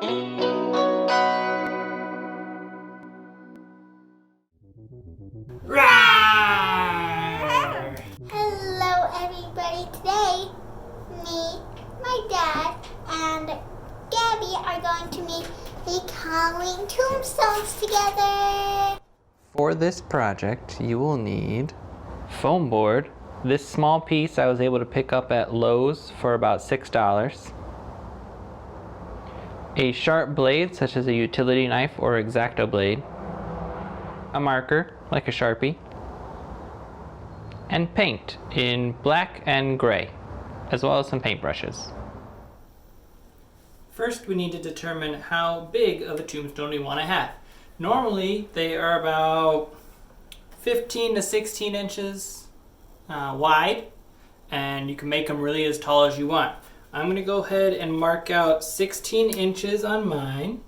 Hello everybody, today me, my dad, and Gabby are going to be coloring tombstones together. For this project, you will need foam board. This small piece I was able to pick up at Lowe's for about $6. A sharp blade, such as a utility knife or X-Acto blade. A marker, like a Sharpie. And paint in black and gray, as well as some paintbrushes. First, we need to determine how big of a tombstone we want to have. Normally, they are about 15 to 16 inches wide, and you can make them really as tall as you want. I'm going to go ahead and mark out 16 inches on mine,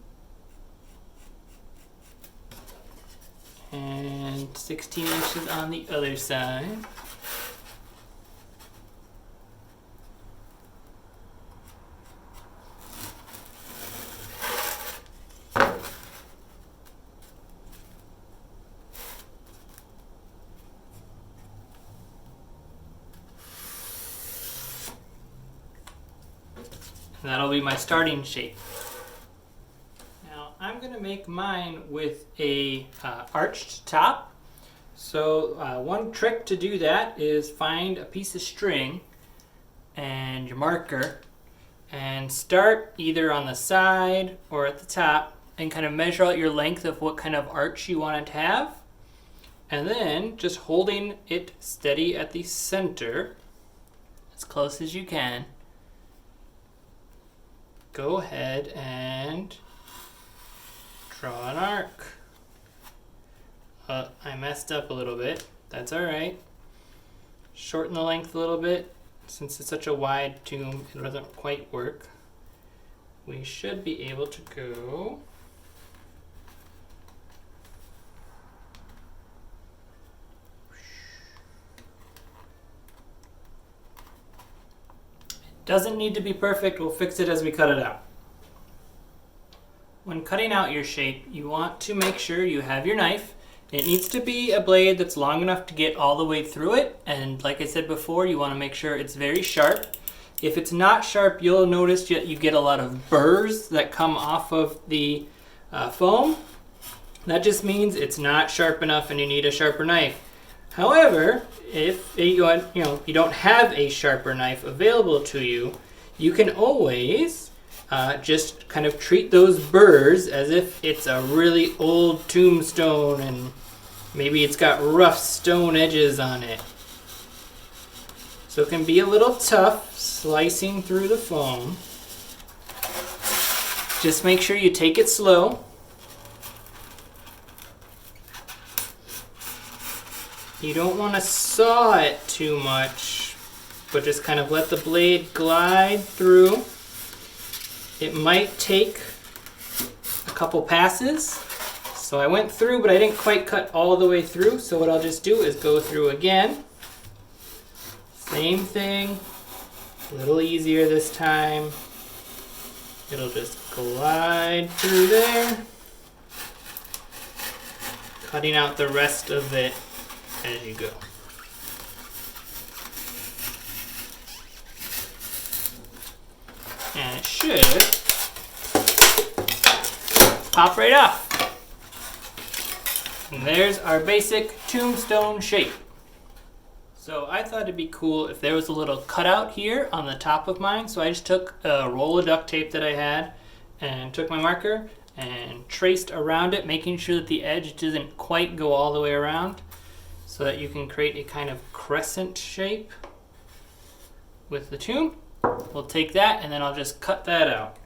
and 16 inches on the other side. And that'll be my starting shape. Now I'm going to make mine with a arched top. So one trick to do that is find a piece of string and your marker and start either on the side or at the top and kind of measure out your length of what kind of arch you want it to have. And then just holding it steady at the center as close as you can, go ahead and draw an arc. I messed up a little bit. That's alright. Shorten the length a little bit. Since it's such a wide tomb, it doesn't quite work. We should be able to go Doesn't need to be perfect, we'll fix it as we cut it out. When cutting out your shape, you want to make sure you have your knife. It needs to be a blade that's long enough to get all the way through it, and like I said before, you want to make sure it's very sharp. If it's not sharp, you'll notice that you get a lot of burrs that come off of the foam. That just means it's not sharp enough and you need a sharper knife. However, if you don't have a sharper knife available to you, you can always just kind of treat those burrs as if it's a really old tombstone and maybe it's got rough stone edges on it. So it can be a little tough slicing through the foam. Just make sure you take it slow. You don't want to saw it too much, but just kind of let the blade glide through. It might take a couple passes. So I went through, but I didn't quite cut all the way through. So what I'll just do is go through again. Same thing, a little easier this time. It'll just glide through there, cutting out the rest of it as you go. And it should pop right off. And there's our basic tombstone shape. So I thought it'd be cool if there was a little cutout here on the top of mine. So I just took a roll of duct tape that I had and took my marker and traced around it, making sure that the edge doesn't quite go all the way around, so that you can create a kind of crescent shape with the tomb. We'll take that and then I'll just cut that out.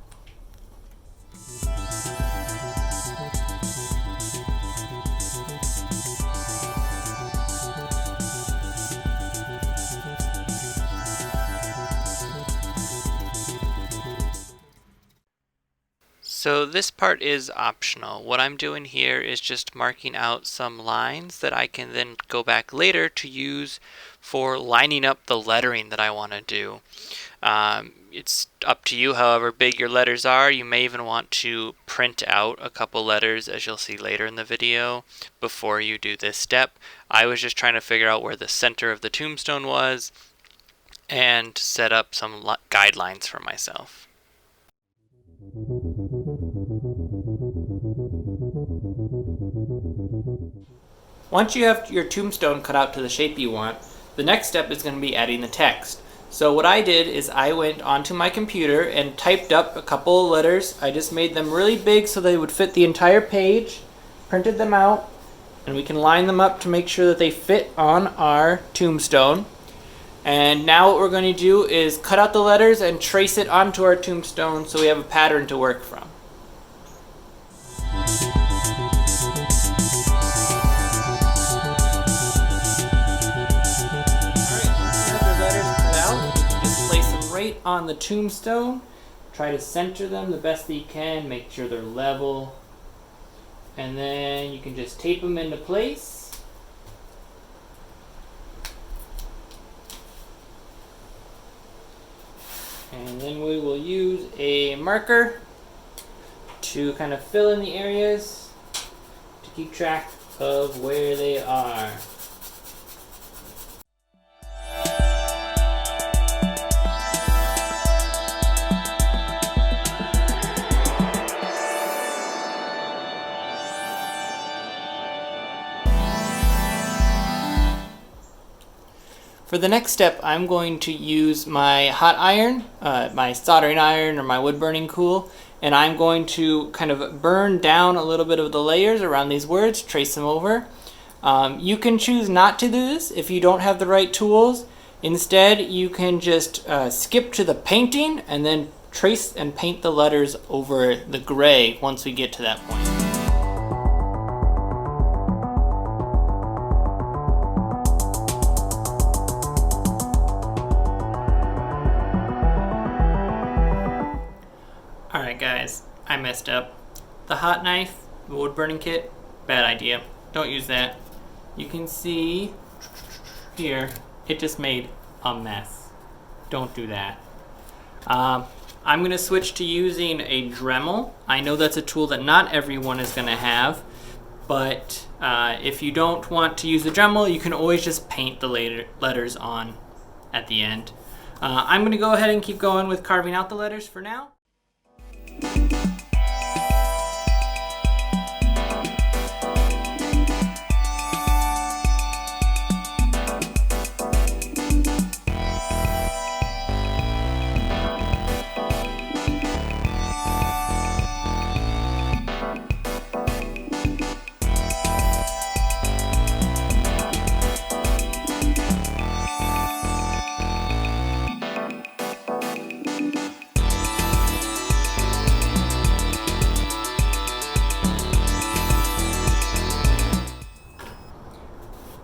So this part is optional. What I'm doing here is just marking out some lines that I can then go back later to use for lining up the lettering that I want to do. It's up to you however big your letters are. You may even want to print out a couple letters, as you'll see later in the video, before you do this step. I was just trying to figure out where the center of the tombstone was and set up some guidelines for myself. Once you have your tombstone cut out to the shape you want, the next step is going to be adding the text. So what I did is I went onto my computer and typed up a couple of letters. I just made them really big so they would fit the entire page, printed them out, and we can line them up to make sure that they fit on our tombstone. And now what we're going to do is cut out the letters and trace it onto our tombstone so we have a pattern to work from. On the tombstone, try to center them the best that you can, make sure they're level, and then you can just tape them into place. And then we will use a marker to kind of fill in the areas to keep track of where they are. For the next step, I'm going to use my hot iron, my soldering iron or my wood burning tool, and I'm going to kind of burn down a little bit of the layers around these words, trace them over. You can choose not to do this if you don't have the right tools. Instead, you can just skip to the painting and then trace and paint the letters over the gray once we get to that point. Alright guys, I messed up. The hot knife, the wood burning kit, bad idea. Don't use that. You can see here, it just made a mess. Don't do that. I'm going to switch to using a Dremel. I know that's a tool that not everyone is going to have, but if you don't want to use the Dremel, you can always just paint the letters on at the end. I'm going to go ahead and keep going with carving out the letters for now.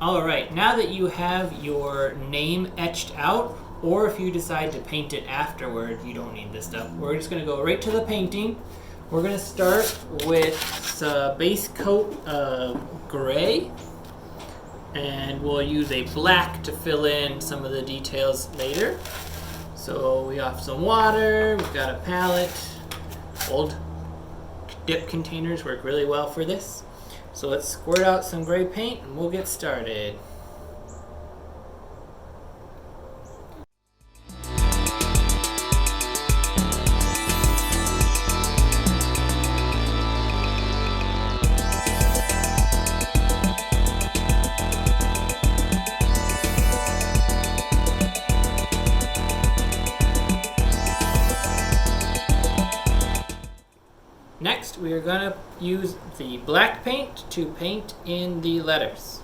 Alright, now that you have your name etched out, or if you decide to paint it afterward, you don't need this stuff. We're just going to go right to the painting. We're going to start with a base coat of gray, and we'll use a black to fill in some of the details later. So we have some water, we've got a palette. Old dip containers work really well for this. So let's squirt out some gray paint and we'll get started. Next, we are going to use the black paint to paint in the letters.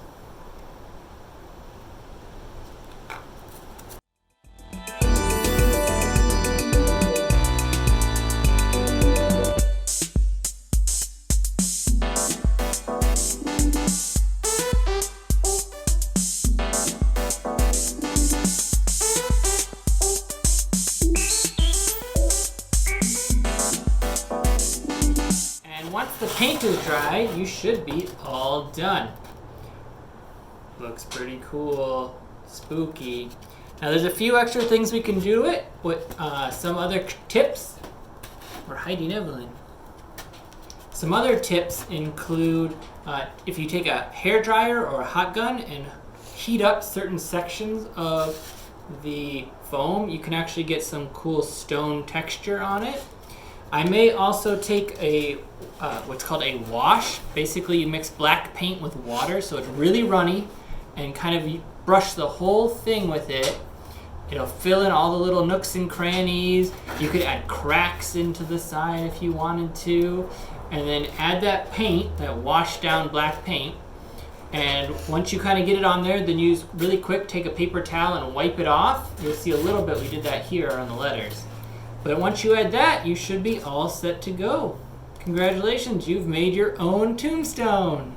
once the paint is dry, you should be all done. Looks pretty cool. Spooky. Now there's a few extra things we can do it with some other tips. We're hiding Evelyn. Some other tips include if you take a hairdryer or a hot gun and heat up certain sections of the foam, you can actually get some cool stone texture on it. I may also take a what's called a wash. Basically, you mix black paint with water so it's really runny and kind of brush the whole thing with it. It'll fill in all the little nooks and crannies. You could add cracks into the side if you wanted to. And then add that paint, that washed down black paint. And once you kind of get it on there, then use really quick, take a paper towel and wipe it off. You'll see a little bit, we did that here on the letters. But once you add that, you should be all set to go. Congratulations, you've made your own tombstone.